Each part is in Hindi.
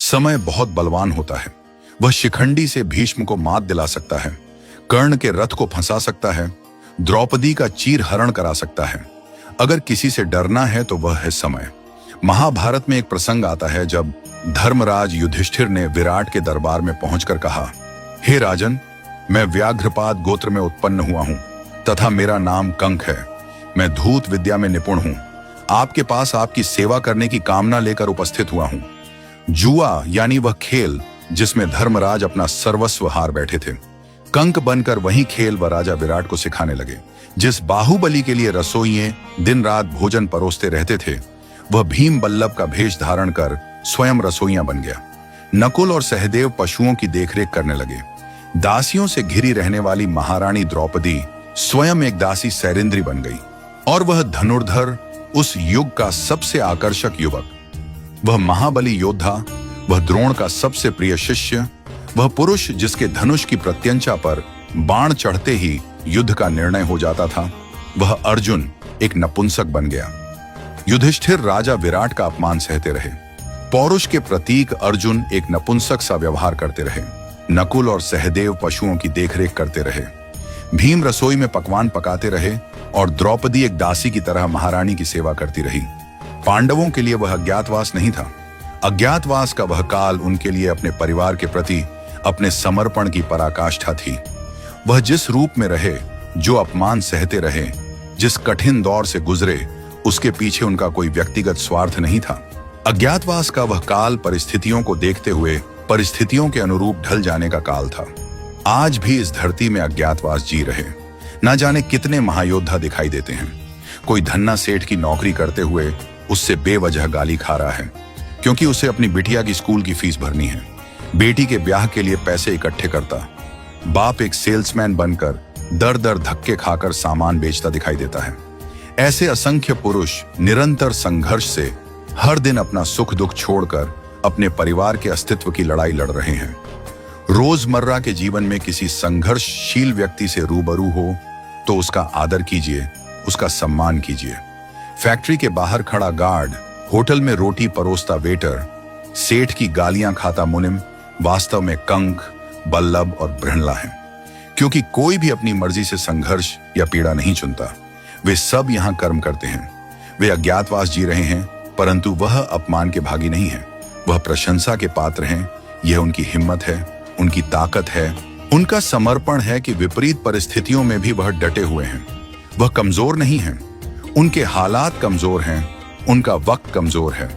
समय बहुत बलवान होता है। वह शिखंडी से भीष्म को मात दिला सकता है, कर्ण के रथ को फंसा सकता है, द्रौपदी का चीर हरण करा सकता है। अगर किसी से डरना है तो वह है समय। महाभारत में एक प्रसंग आता है जब धर्मराज युधिष्ठिर ने विराट के दरबार में पहुंचकर कहा, हे राजन, मैं व्याघ्रपाद गोत्र में उत्पन्न हुआ हूं तथा मेरा नाम कंक है। मैं धूत विद्या में निपुण हूं। आपके पास आपकी सेवा करने की कामना लेकर उपस्थित हुआ हूं। जुआ यानी वह खेल जिसमें धर्मराज अपना सर्वस्व हार बैठे थे, कंक बनकर वही खेल वह राजा विराट को सिखाने लगे। जिस बाहुबली के लिए रसोइये दिन रात भोजन परोसते रहते थे, वह भीम बल्लभ का भेष धारण कर स्वयं रसोइया बन गया। नकुल और सहदेव पशुओं की देखरेख करने लगे। दासियों से घिरी रहने वाली महारानी द्रौपदी स्वयं एक दासी सैरिंद्री बन गई और वह धनुर्धर, उस युग का सबसे आकर्षक युवक, वह महाबली योद्धा, वह द्रोण का सबसे प्रिय शिष्य, वह पुरुष जिसके धनुष की प्रत्यंचा पर बाण चढ़ते ही युद्ध का निर्णय हो जाता था, वह अर्जुन एक नपुंसक बन गया। युधिष्ठिर राजा विराट का अपमान सहते रहे। पौरुष के प्रतीक अर्जुन एक नपुंसक सा व्यवहार करते रहे। नकुल और सहदेव पशुओं की देखरेख करते रहे। भीम रसोई में पकवान पकाते रहे और द्रौपदी एक दासी की तरह महारानी की सेवा करती रही। पांडवों के लिए वह अज्ञातवास नहीं था। अज्ञातवास का वह काल उनके लिए अपने परिवार के प्रति अपने समर्पण की पराकाष्ठा थी। वह जिस रूप में रहे, जो अपमान सहते रहे, जिस कठिन दौर से गुजरे, उसके पीछे उनका कोई व्यक्तिगत स्वार्थ नहीं था। अज्ञातवास का वह काल परिस्थितियों को देखते हुए परिस्थितियों के अनुरूप ढल जाने का काल था। आज भी इस धरती में अज्ञातवास जी रहे। न जाने कितने महायोद्धा दिखाई देते हैं। कोई धन्ना सेठ की नौकरी करते हुए उससे बेवजह गाली खा रहा है क्योंकि उसे अपनी बिटिया की स्कूल की फीस भरनी है। बेटी के ब्याह के लिए पैसे इकट्ठे करता। बाप एक सेल्समैन बनकर दर दर धक्के खाकर सामान बेचता दिखाई देता है। ऐसे असंख्य पुरुष निरंतर संघर्ष से हर दिन अपना सुख दुख छोड़कर अपने परिवार के अस्तित्व की लड़ाई लड़ रहे हैं। रोजमर्रा के जीवन में किसी संघर्षशील व्यक्ति से रूबरू हो तो उसका आदर कीजिए, उसका सम्मान कीजिए। फैक्ट्री के बाहर खड़ा गार्ड, होटल में रोटी परोसता वेटर, सेठ की गालियां खाता मुनिम वास्तव में कंक, बल्लभ और बृहणला हैं। क्योंकि कोई भी अपनी मर्जी से संघर्ष या पीड़ा नहीं चुनता। वे सब यहां कर्म करते हैं। वे अज्ञातवास जी रहे हैं, परंतु वह अपमान के भागी नहीं है। वह प्रशंसा के पात्र हैं। यह उनकी हिम्मत है, उनकी ताकत है, उनका समर्पण है कि विपरीत परिस्थितियों में भी वह डटे हुए हैं। वह कमजोर नहीं हैं। उनके हालात कमजोर हैं, उनका वक्त कमजोर है।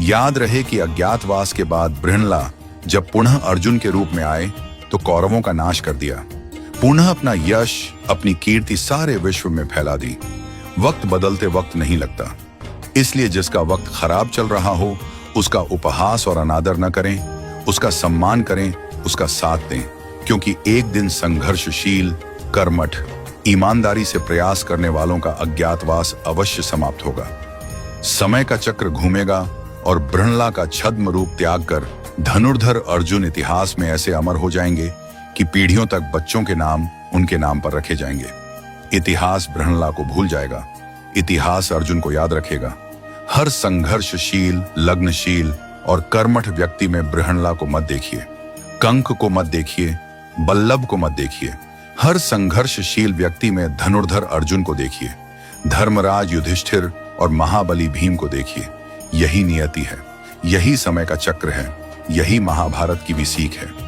याद रहे कि अज्ञातवास के बाद बृहणला जब पुनः अर्जुन के रूप में आए तो कौरवों का नाश कर दिया। पुनः अपना यश, अपनी कीर्ति सारे विश्व में फैला दी। वक्त बदलते वक्त नहीं लगता, इसलिए जिसका वक्त खराब चल रहा हो उसका उपहास और अनादर न करें, उसका सम्मान करें, उसका साथ दें। क्योंकि एक दिन संघर्षशील, कर्मठ, ईमानदारी से प्रयास करने वालों का अज्ञातवास अवश्य समाप्त होगा। समय का चक्र घूमेगा और बृहणला का छद्म रूप त्याग कर धनुर्धर अर्जुन इतिहास में ऐसे अमर हो जाएंगे कि पीढ़ियों तक बच्चों के नाम उनके नाम पर रखे जाएंगे। इतिहास बृहणला को भूल जाएगा, इतिहास अर्जुन को याद रखेगा। हर संघर्षशील, लग्नशील और कर्मठ व्यक्ति में बृहणला को मत देखिए, कंक को मत देखिए, बल्लभ को मत देखिए। हर संघर्षशील व्यक्ति में धनुर्धर अर्जुन को देखिए, धर्मराज युधिष्ठिर और महाबली भीम को देखिए। यही नियति है, यही समय का चक्र है, यही महाभारत की भी सीख है।